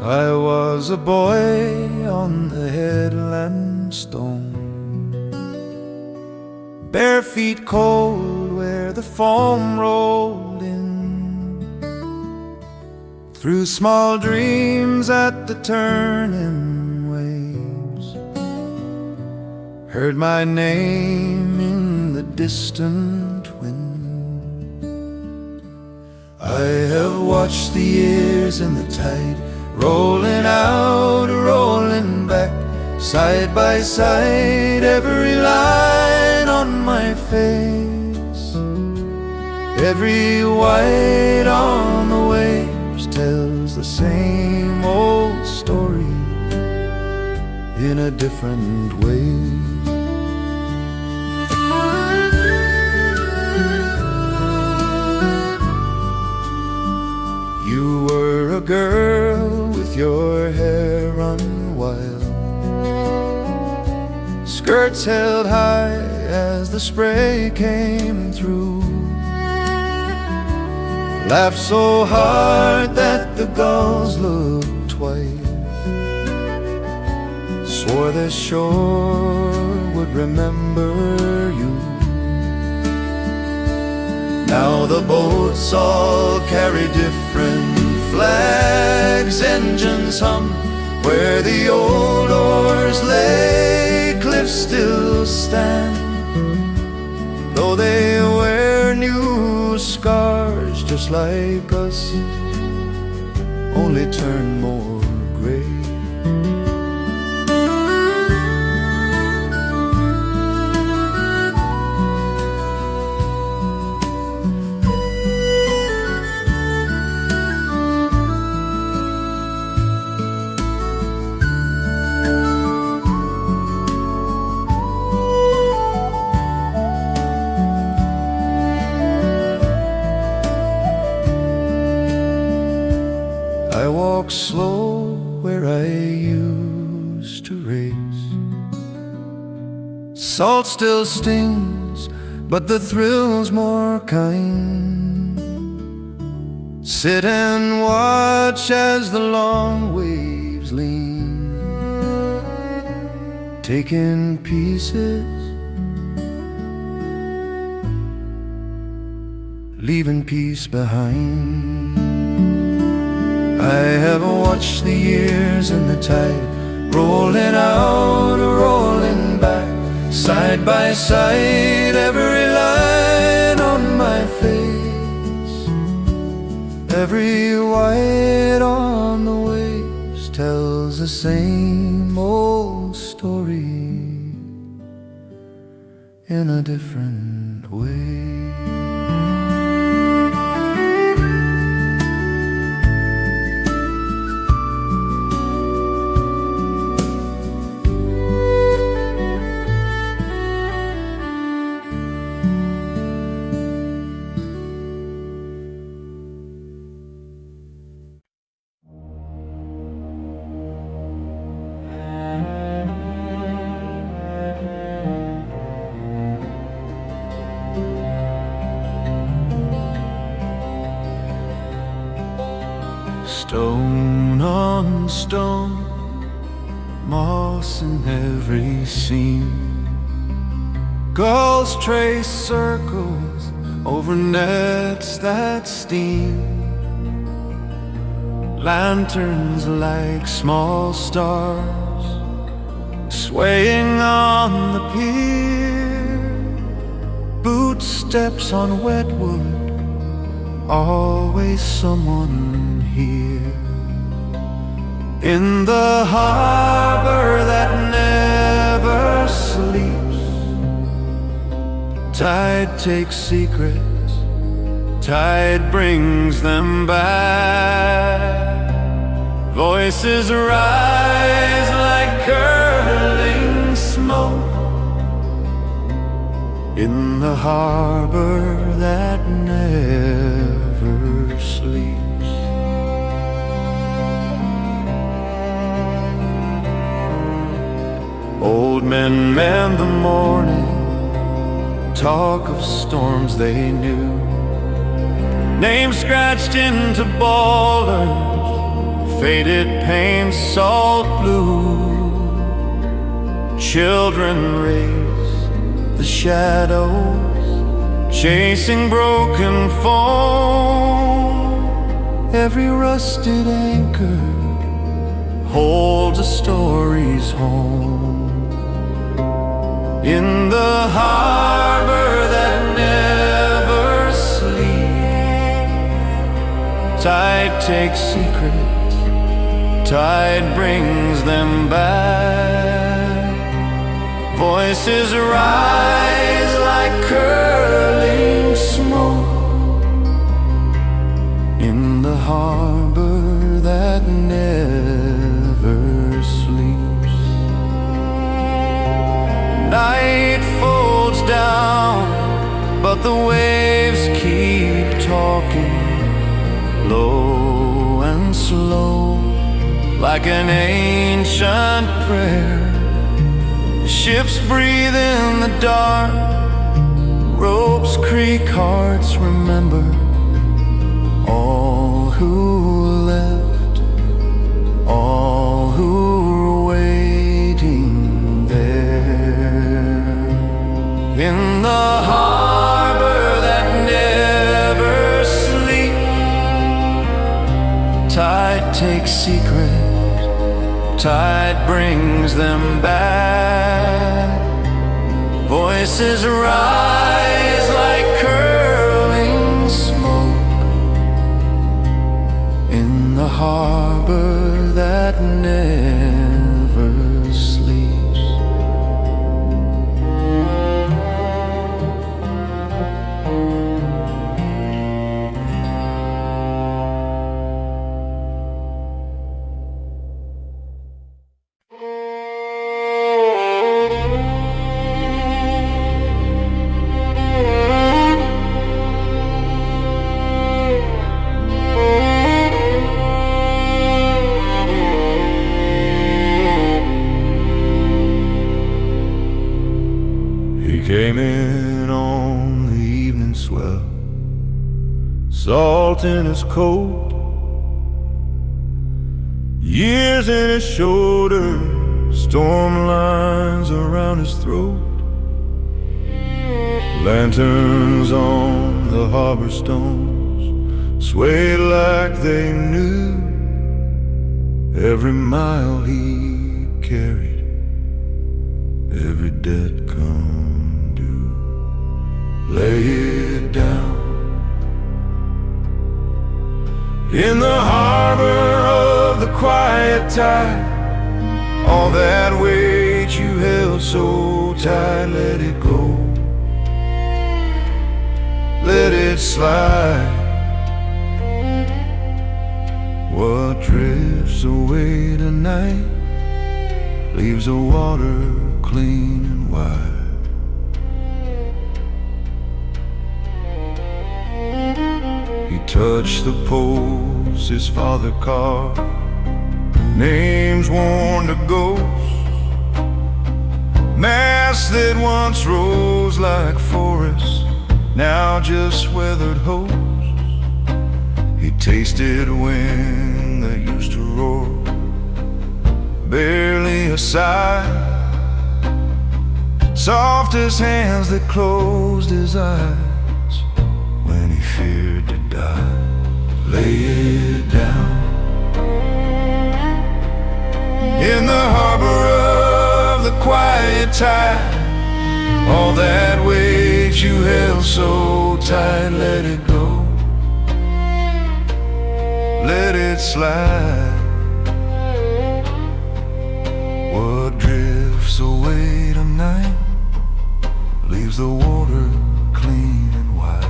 I was a boy on the headland stone, bare feet cold where the foam rolled in, through small dreams at the turning waves, heard my name in the distant wind. I have watched the years and the tide rolling out, rolling back, side by side, every line on my face, every white on the waves tells the same old story in a different way. You were a girl with your hair run wild, skirts held high as the spray came through, laughed so hard that the gulls looked twice, swore the shore would remember you. Now the boats all carry different flags, engines hum where the old oars lay, cliffs still stand, though they wear new scars just like us, only turn more gray. I walk slow where I used to race. Salt still stings, but the thrill's more kind. Sit and watch as the long waves lean, take in pieces, leaving peace behind. I have watched the years and the tide rolling out, rolling back, side by side, every line on my face, every white on the waves tells the same old story in a different way. Stone on stone, moss in every seam. Gulls trace circles over nets that steam. Lanterns like small stars swaying on the pier. Footsteps on wet wood, always someone here. In the harbor that never sleeps, tide takes secrets, tide brings them back. Voices rise like curling smoke in the harbor that never sleeps. Old men mend the morning, talk of storms they knew. Names scratched into boulders, faded paint salt blue. Children race the shadows, chasing broken foam. Every rusted anchor holds a story's home. In the harbor that never sleeps, tide takes secrets, tide brings them back. Voices rise like curling smoke in the harbor that never sleeps. Night folds down, but the waves keep talking, low and slow, like an ancient prayer. Ships breathe in the dark, ropes creak, hearts remember all who left, all who were waiting there. In the harbor that never sleeps, tide takes secret, tide brings them back. Voices rise like curling smoke in the harbor that never sleeps. Came in on the evening swell, salt in his coat, years in his shoulder, storm lines around his throat. Lanterns on the harbor stones swayed like they knew every mile he carried, every debt come. Lay it down in the harbor of the quiet tide. All that weight you held so tight, let it go, let it slide. What drifts away tonight leaves the water clean and wide. Touched the post his father carved, names worn to ghosts, masts that once rose like forests, now just weathered hopes. He tasted when that used to roar, barely a sigh, soft as hands that closed his eyes when he feared to die. Lay it down in the harbor of the quiet tide. All that weight you held so tight, let it go, let it slide. What drifts away tonight leaves the water clean and wide.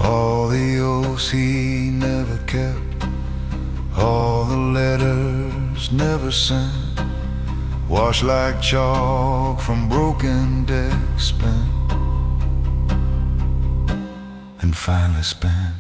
All the oaths he never kept, all the letters never sent, washed like chalk from broken decks, spent and finally spent.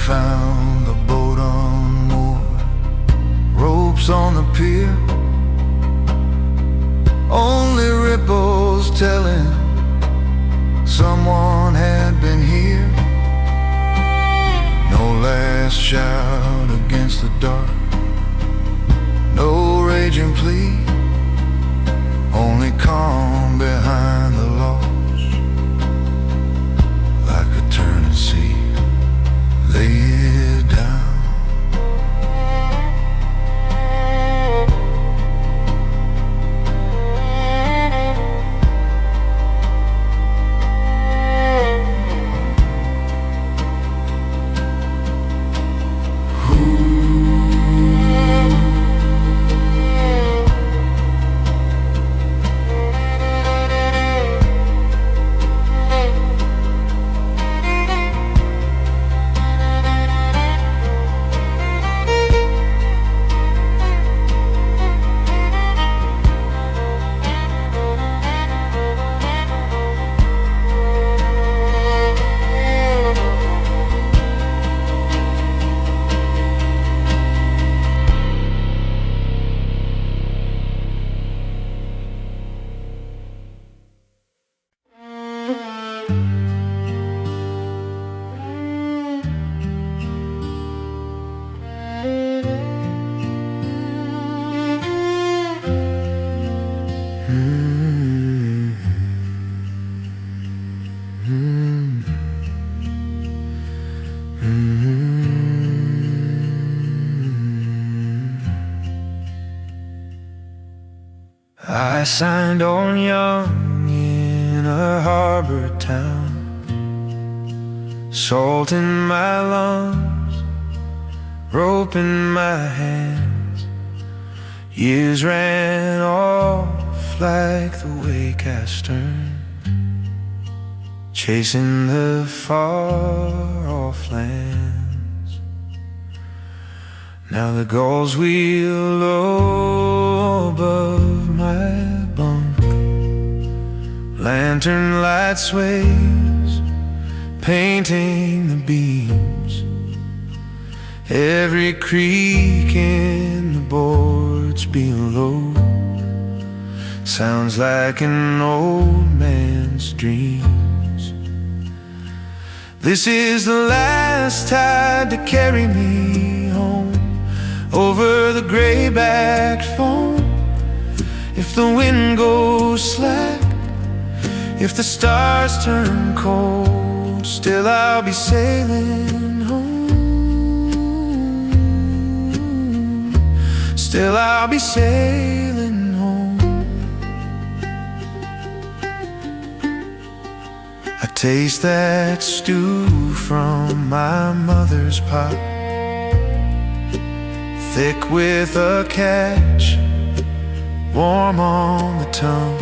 Found the boat unmoored, ropes on the pier, only ripples telling someone had been here. No last shout against the dark, no raging plea, only calm behind the loss, like a turning sea. Lay it down. I signed on young in a harbor town, salt in my lungs, rope in my hands. Years ran off like the wake I stern, chasing the far-off lands. Now the gulls wheel low above my bunk, lantern light sways, painting the beams. Every creak in the boards below sounds like an old man's dreams. This is the last tide to carry me home over the gray-backed foam. If the wind goes slack, if the stars turn cold, still I'll be sailing home. Still I'll be sailing home. I taste that stew from my mother's pot, thick with a catch, warm on the tongue.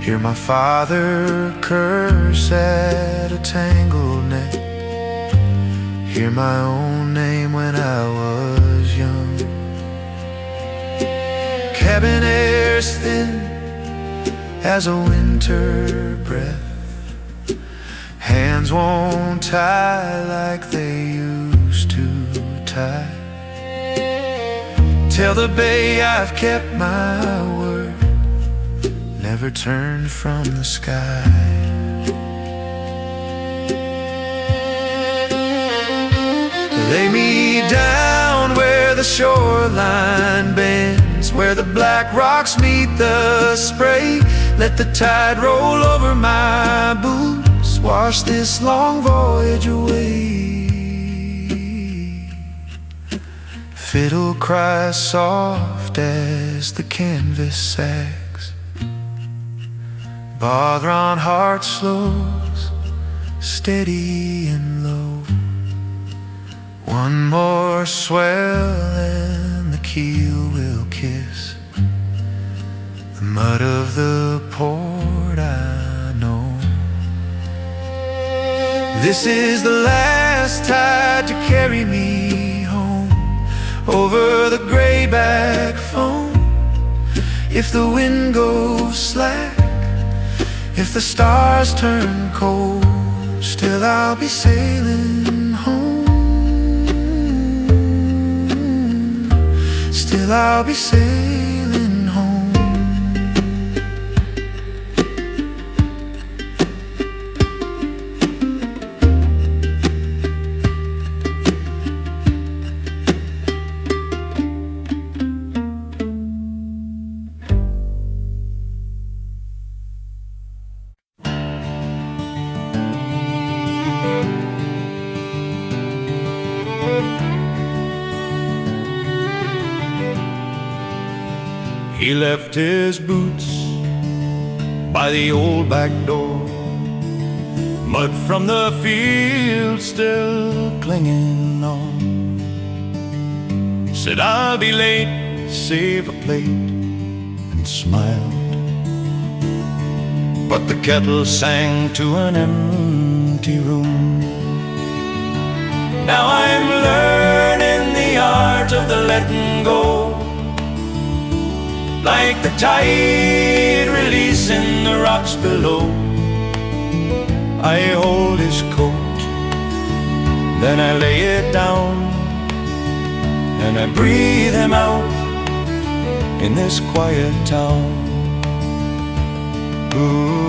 Hear my father curse at a tangled net. Hear my own name when I was young. Cabin air's thin as a winter breath. Hands won't tie like they used to tie. Tell the bay I've kept my word, never turned from the sky. Lay me down where the shoreline bends, where the black rocks meet the spray. Let the tide roll over my boots, wash this long voyage away. Fiddle cries soft as the canvas sags. Bother on heart slows, steady and low. One more swell and the keel will kiss the mud of the port, I know. This is the last tide to carry me home over the grayback foam. If the wind goes slack, if the stars turn cold, still I'll be sailing home. Still I'll be sailing home. He left his boots by the old back door, mud from the field still clinging on. Said I'll be late, save a plate, and smiled. But the kettle sang to an empty room. Now I'm learning the art of the letting go, like the tide releasing the rocks below. I hold his coat, then I lay it down, and I breathe him out in this quiet town. Ooh.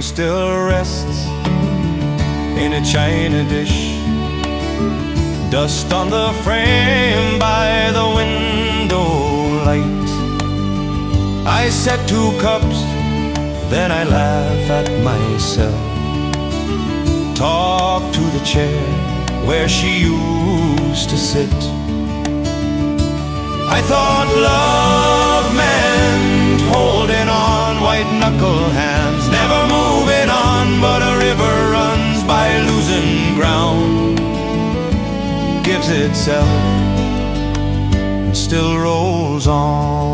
Still rests in a china dish, dust on the frame by the window light. I set 2 cups, then I laugh at myself, talk to the chair where she used to sit. I thought love meant holding on, white knuckle hands, never moving on, but a river runs by losing ground, gives itself and still rolls on.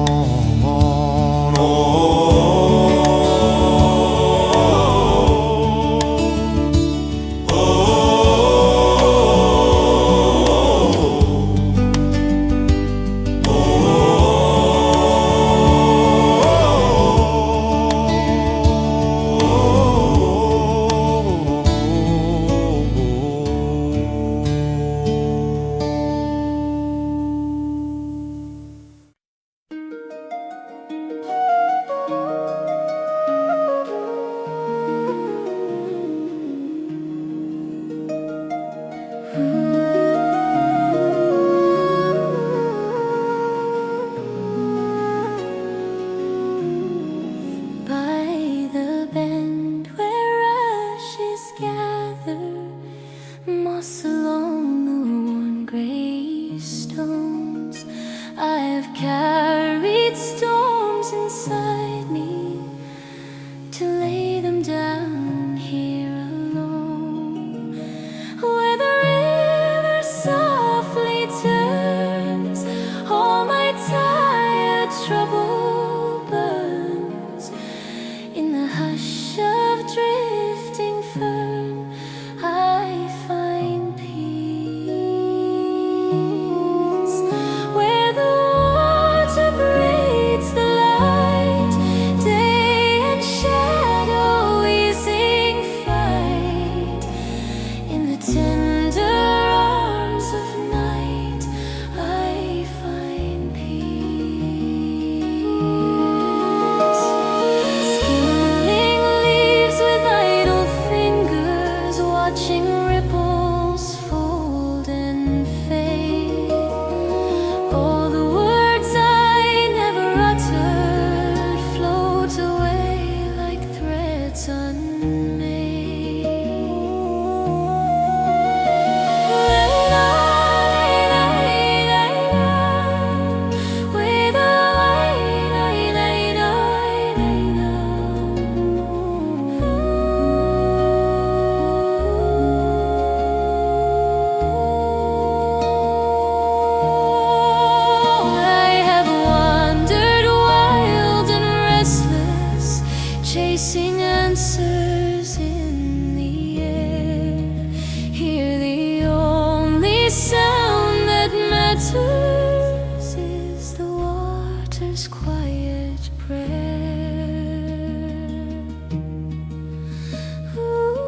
Moss along the worn gray stones. I've carried storms inside me to lay them down here alone, where the river softly turns, all my tired trouble burns. In the hush of drifting fern, I find peace, where the water breathes the light, day and shadow easing fight. In the tender arms of night, I find peace. Skimming leaves with idle fingers, watching ripples fold and fade. All the words I never uttered float away like threads unmade. With a I have wandered wild and restless, chasing answers in the air. Hear the only sound that matters is the water's quiet prayer. Ooh.